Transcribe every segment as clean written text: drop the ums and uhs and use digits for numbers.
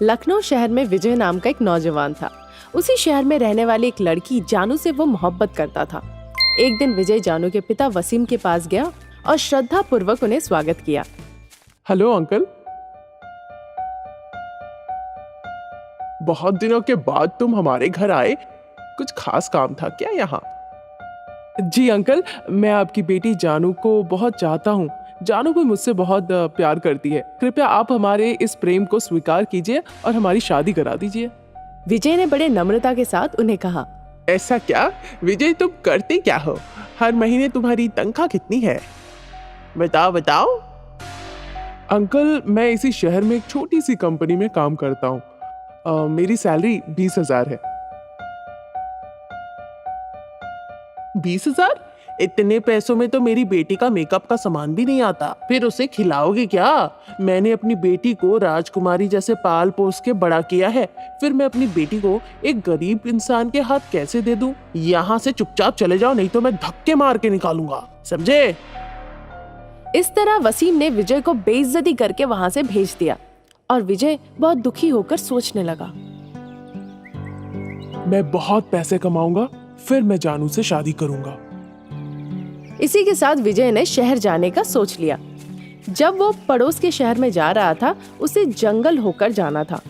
लखनऊ शहर में विजय नाम का एक नौजवान था। उसी शहर में रहने वाली एक लड़की जानू से वो मोहब्बत करता था। एक दिन विजय जानू के पिता वसीम के पास गया और श्रद्धा पूर्वक उन्हें स्वागत किया। हेलो अंकल, बहुत दिनों के बाद तुम हमारे घर आए, कुछ खास काम था क्या यहाँ? जी अंकल, मैं आपकी बेटी जानू को बहुत चाहता हूँ। जानू भी मुझसे बहुत प्यार करती है। कृपया आप हमारे इस प्रेम को स्वीकार कीजिए और हमारी शादी करा दीजिए। विजय ने बड़े नम्रता के साथ उन्हें कहा। ऐसा क्या विजय, तुम करते क्या हो? हर महीने तुम्हारी तनख्वाह कितनी है? बताओ बताओ। अंकल, मैं इसी शहर में एक छोटी सी कंपनी में काम करता हूँ। मेरी सैलरी 20,000 है। 20,000? इतने पैसों में तो मेरी बेटी का मेकअप का सामान भी नहीं आता। फिर उसे खिलाओगे क्या? मैंने अपनी बेटी को राजकुमारी जैसे पाल पोस के बड़ा किया है, फिर मैं अपनी बेटी को एक गरीब इंसान के हाथ कैसे दे दूं? यहाँ से चुपचाप चले जाओ, नहीं तो मैं धक्के मार के निकालूंगा, समझे? इस तरह वसीम ने विजय को बेइज्जती करके वहां से भेज दिया और विजय बहुत दुखी होकर सोचने लगा। मैं बहुत पैसे कमाऊंगा, फिर मैं जानू से शादी करूंगा। इसी के साथ विजय ने शहर जाने का सोच लिया। जब वो पड़ोस के शहर में जा रहा था, उसे जंगल होकर जाना था।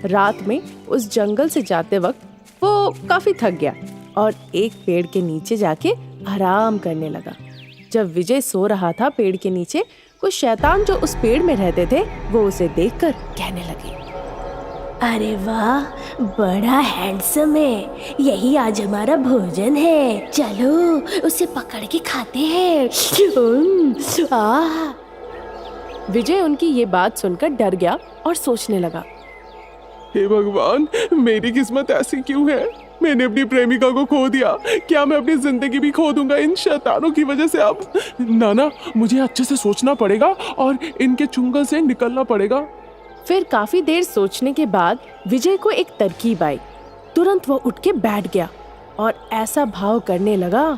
रात में उस जंगल से जाते वक्त वो काफी थक गया और एक पेड़ के नीचे जाके आराम करने लगा। जब विजय सो रहा था पेड़ के नीचे, कुछ शैतान जो उस पेड़ में रहते थे वो उसे देखकर कहने लगे, अरे वाह, बड़ा हैंडसम है, यही आज हमारा भोजन है, चलो उसे पकड़ के खाते हैं। विजय उनकी ये बात सुनकर डर गया और सोचने लगा, हे भगवान, मेरी किस्मत ऐसी क्यों है? मैंने अपनी प्रेमिका को खो दिया, क्या मैं अपनी जिंदगी भी खो दूंगा इन शैतानों की वजह से? अब नाना, मुझे अच्छे से सोचना पड़ेगा और इनके चुंगल से निकलना पड़ेगा। फिर काफी देर सोचने के बाद विजय को एक तरकीब आई। तुरंत वो उठ के बैठ गया और ऐसा भाव करने लगा,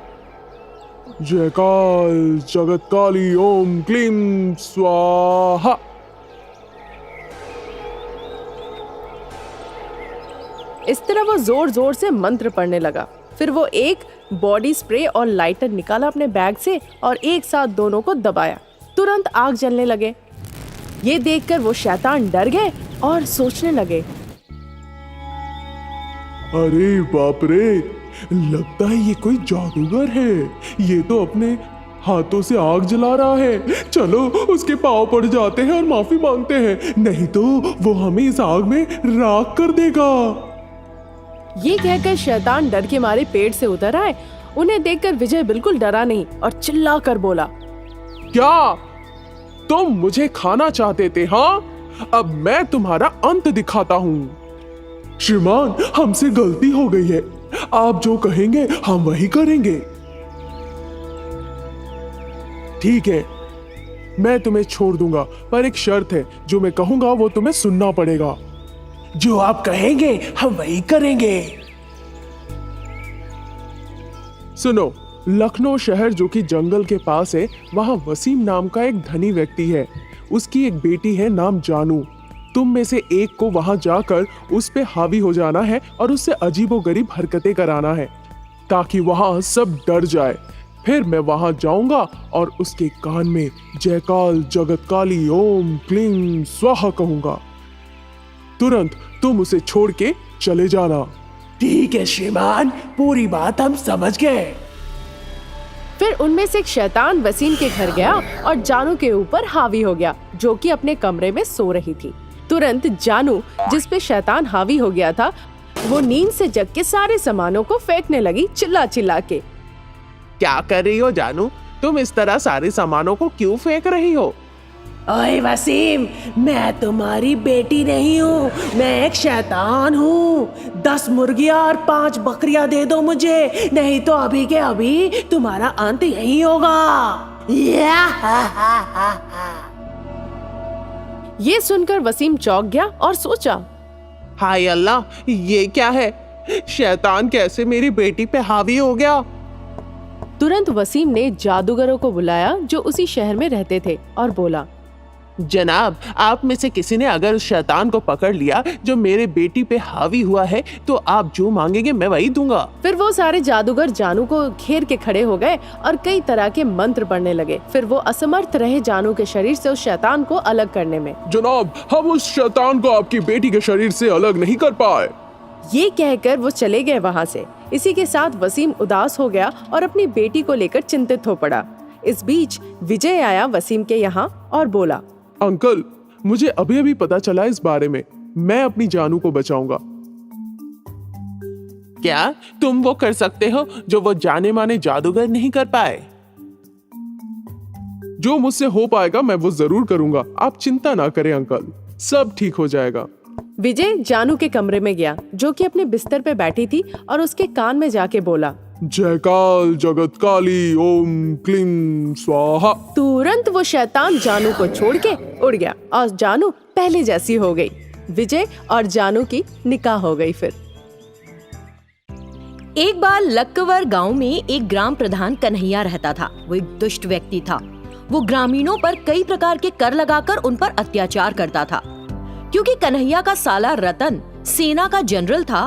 जयकाल जगतकाली ओम क्लीम स्वाहा। इस तरह वो जोर जोर से मंत्र पढ़ने लगा। फिर वो एक बॉडी स्प्रे और लाइटर निकाला अपने बैग से और एक साथ दोनों को दबाया। तुरंत आग जलने लगे। ये देखकर वो शैतान डर गए और सोचने लगे, अरे बाप रे, लगता है ये कोई जादूगर है। ये तो अपने हाथों से आग जला रहा है। चलो उसके पांव पड़ जाते हैं और माफी मांगते हैं, नहीं तो वो हमें इस आग में राख कर देगा। ये कहकर शैतान डर के मारे पेड़ से उतर आए। उन्हें देखकर विजय बिल्कुल डरा नहीं और चिल्ला कर बोला, क्या तुम मुझे खाना चाहते थे? हाँ, अब मैं तुम्हारा अंत दिखाता हूँ। श्रीमान, हमसे गलती हो गई है, आप जो कहेंगे हम वही करेंगे। ठीक है, मैं तुम्हें छोड़ दूंगा, पर एक शर्त है, जो मैं कहूंगा वो तुम्हें सुनना पड़ेगा। जो आप कहेंगे हम वही करेंगे। सुनो, लखनऊ शहर जो कि जंगल के पास है, वहां वसीम नाम का एक धनी व्यक्ति है। उसकी एक बेटी है नाम जानू। तुम में से एक को वहां जाकर उस पे हावी हो जाना है और उससे अजीबोगरीब हरकतें कराना है, ताकि वहां सब डर जाए। फिर मैं वहां जाऊंगा और उसके कान में जयकाल जगतकाली ओम क्लीम स्वाहा कहूंगा। तुरंत तुम उसे छोड़ के चले जाना। ठीक है श्रीमान, पूरी बात हम समझ गए। फिर उनमें से एक शैतान वसीम के घर गया और जानू के ऊपर हावी हो गया, जो कि अपने कमरे में सो रही थी। तुरंत जानू, जिस पे शैतान हावी हो गया था, वो नींद से जग के सारे सामानों को फेंकने लगी, चिल्ला चिल्ला के। क्या कर रही हो जानू? तुम इस तरह सारे सामानों को क्यों फेंक रही हो? ओए वसीम, मैं तुम्हारी बेटी नहीं हूँ, मैं एक शैतान हूँ। 10 मुर्गियाँ और 5 बकरियाँ दे दो मुझे, नहीं तो अभी के अभी तुम्हारा अंत यही होगा। ये सुनकर वसीम चौंक गया और सोचा, हाय अल्लाह, ये क्या है? शैतान कैसे मेरी बेटी पे हावी हो गया? तुरंत वसीम ने जादूगरों को बुलाया जो उसी शहर में रहते थे और बोला, जनाब, आप में से किसी ने अगर उस शैतान को पकड़ लिया जो मेरे बेटी पे हावी हुआ है, तो आप जो मांगेंगे मैं वही दूंगा। फिर वो सारे जादूगर जानू को घेर के खड़े हो गए और कई तरह के मंत्र पढ़ने लगे। फिर वो असमर्थ रहे जानू के शरीर से उस शैतान को अलग करने में। जनाब, हम उस शैतान को आपकी बेटी के शरीर से अलग नहीं कर पाए। ये कहकर वो चले गए वहाँ से। इसी के साथ वसीम उदास हो गया और अपनी बेटी को लेकर चिंतित हो पड़ा। इस बीच विजय आया वसीम के यहाँ और बोला, अंकल, मुझे अभी अभी पता चला इस बारे में। मैं अपनी जानू को बचाऊंगा। क्या तुम वो कर सकते हो जो वो जाने माने जादूगर नहीं कर पाए? जो मुझसे हो पाएगा मैं वो जरूर करूंगा। आप चिंता ना करें अंकल, सब ठीक हो जाएगा। विजय जानू के कमरे में गया जो कि अपने बिस्तर पे बैठी थी और उसके कान में जाके बोला, जय काल जगत काली ओम क्लीं स्वाहा। तुरंत वो शैतान जानू को छोड़ के उड़ गया और जानू पहले जैसी हो गई। विजय और जानू की निकाह हो गई। फिर एक बार लक्कवर गांव में एक ग्राम प्रधान कन्हैया रहता था। वो एक दुष्ट व्यक्ति था। वो ग्रामीणों पर कई प्रकार के कर लगाकर उन पर अत्याचार करता था। क्योंकि कन्हैया का साला रतन सेना का जनरल था,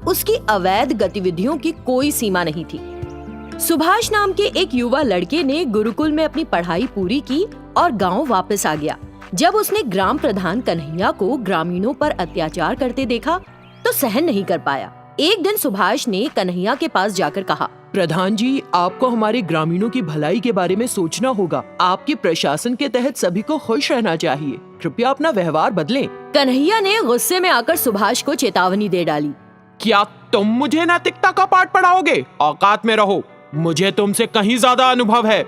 उसकी अवैध गतिविधियों की कोई सीमा नहीं थी। सुभाष नाम के एक युवा लड़के ने गुरुकुल में अपनी पढ़ाई पूरी की और गांव वापस आ गया। जब उसने ग्राम प्रधान कन्हैया को ग्रामीणों पर अत्याचार करते देखा तो सहन नहीं कर पाया। एक दिन सुभाष ने कन्हैया के पास जाकर कहा, प्रधान जी, आपको हमारे ग्रामीणों की भलाई के बारे में सोचना होगा। आपके प्रशासन के तहत सभी को खुश रहना चाहिए। कृपया अपना व्यवहार बदलें। कन्हैया ने गुस्से में आकर सुभाष को चेतावनी दे डाली। क्या तुम मुझे नैतिकता का पाठ पढ़ाओगे? औकात में रहो, मुझे तुमसे कहीं ज्यादा अनुभव है।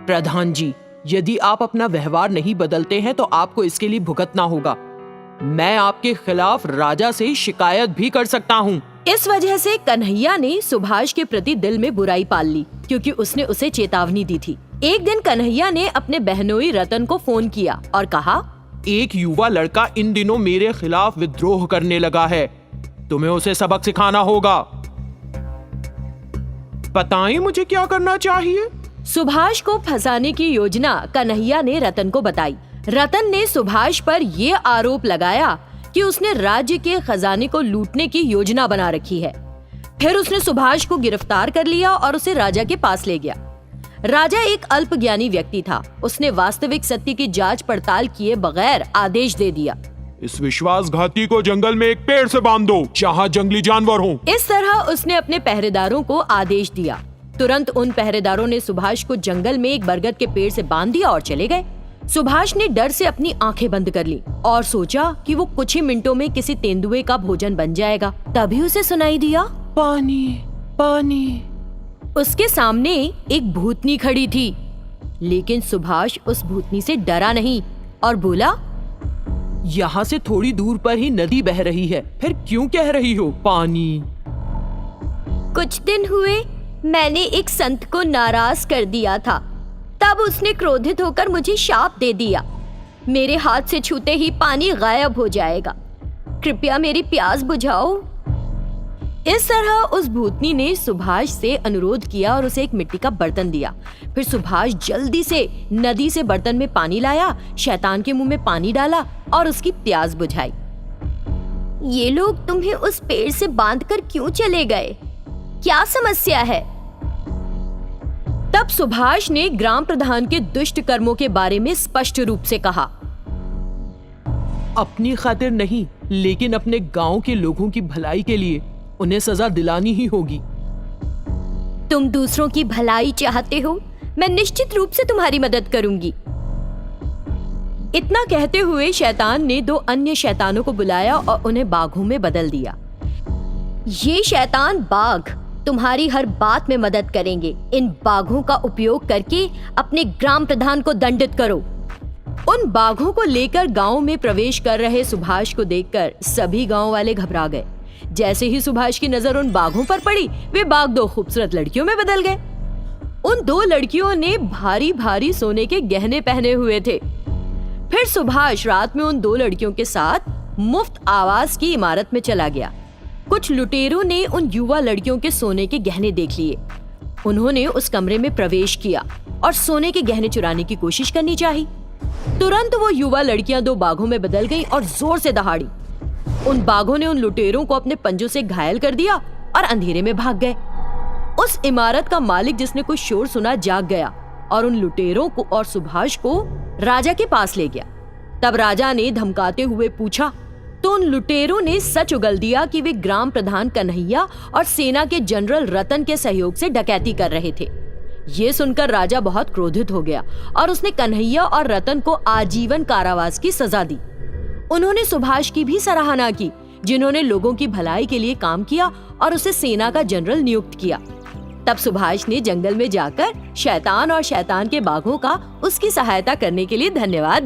प्रधान जी, यदि आप अपना व्यवहार नहीं बदलते हैं तो आपको इसके लिए भुगतना होगा। मैं आपके खिलाफ राजा से शिकायत भी कर सकता हूँ। इस वजह से कन्हैया ने सुभाष के प्रति दिल में बुराई पाल ली, क्योंकि उसने उसे चेतावनी दी थी। एक दिन कन्हैया ने अपने बहनोई रतन को फोन किया और कहा, एक युवा लड़का इन दिनों मेरे खिलाफ विद्रोह करने लगा है। तुम्हें उसे सबक सिखाना होगा। बताएं मुझे क्या करना चाहिए? सुभाष को फंसाने की योजना कन्हैया ने रतन को बताई। रतन ने सुभाष पर ये आरोप लगाया कि उसने राज्य के खजाने को लूटने की योजना बना रखी है। फिर उसने सुभाष को गिरफ्तार कर लिया और उसे राजा के पास ले गया। राजा एक अल्पज्ञानी व्यक्ति था। उसने वास्तविक सत्य की जांच पड़ताल किए बगैर आदेश दे दिया, इस विश्वासघाती को जंगल में एक पेड़ से बांध दो जहाँ जंगली जानवर हों। इस तरह उसने अपने पहरेदारों को आदेश दिया। तुरंत उन पहरेदारों ने सुभाष को जंगल में एक बरगद के पेड़ से बांध दिया और चले गए। सुभाष ने डर से अपनी आंखें बंद कर ली और सोचा कि वो कुछ ही मिनटों में किसी तेंदुए का भोजन बन जाएगा। तभी उसे सुनाई दिया, पानी पानी। उसके सामने एक भूतनी खड़ी थी, लेकिन सुभाष उस भूतनी से डरा नहीं और बोला, यहाँ से थोड़ी दूर पर ही नदी बह रही है, फिर क्यों कह रही हो पानी? कुछ दिन हुए मैंने एक संत को नाराज कर दिया था। तब उसने क्रोधित होकर मुझे शाप दे दिया, मेरे हाथ से छूते ही पानी गायब हो जाएगा। कृपया मेरी प्यास बुझाओ। इस तरह उस भूतनी ने सुभाष से अनुरोध किया और उसे एक मिट्टी का बर्तन दिया। फिर सुभाष जल्दी से नदी से बर्तन में पानी लाया, शैतान के मुंह में पानी डाला और उसकी प्यास बुझाई। ये लोग तुम्हें उस पेड़ से बांधकर क्यों चले गए? क्या समस्या है? तब सुभाष ने ग्राम प्रधान के दुष्ट कर्मों के बारे में स्पष्ट रूप से कहा, अपनी खातिर नहीं, लेकिन अपने गांव के लोगों की भलाई के लिए उन्हें सजा दिलानी ही होगी। तुम दूसरों की भलाई चाहते हो, मैं निश्चित रूप से तुम्हारी मदद करूंगी। इतना कहते हुए शैतान ने दो अन्य शैतानों को बुलाया और उन्हें बाघों में बदल दिया। ये शैतान बाघ तुम्हारी हर बात में मदद करेंगे। इन बाघों का उपयोग करके अपने ग्राम प्रधान को दंडित करो। उन बाघों को लेकर गांव में प्रवेश कर रहे सुभाष को देखकर सभी गांव वाले घबरा गए। जैसे ही सुभाष की नजर उन बाघों पर पड़ी, वे बाघ दो खूबसूरत लड़कियों में बदल गए। उन दो लड़कियों ने भारी भारी सोने के गहने पहने हुए थे। फिर सुभाष रात में उन दो लड़कियों के साथ मुफ्त आवास की इमारत में चला गया। कुछ लुटेरों ने उन युवा लड़कियों के सोने के गहने देख लिए। उन्होंने उस कमरे में प्रवेश किया और सोने के गहने चुराने की कोशिश करनी चाहिए। तुरंत वो युवा लड़कियां 2 बाघों में बदल गईं और जोर से दहाड़ी। उन बाघों ने उन लुटेरों को अपने पंजों से घायल कर दिया और अंधेरे में भाग गए। उस इमारत का मालिक, जिसने कुछ शोर सुना, जाग गया और उन लुटेरों को और सुभाष को राजा के पास ले गया। तब राजा ने धमकाते हुए पूछा तो उन लुटेरों ने सच उगल दिया कि वे ग्राम प्रधान कन्हैया और सेना के जनरल रतन के सहयोग से डकैती कर रहे थे। ये सुनकर राजा बहुत क्रोधित हो गया और उसने कन्हैया और रतन को आजीवन कारावास की सजा दी। उन्होंने सुभाष की भी सराहना की, जिन्होंने लोगों की भलाई के लिए काम किया और उसे सेना का जनरल नियुक्त किया। तब सुभाष ने जंगल में जाकर शैतान और शैतान के बाघों का उसकी सहायता करने के लिए धन्यवाद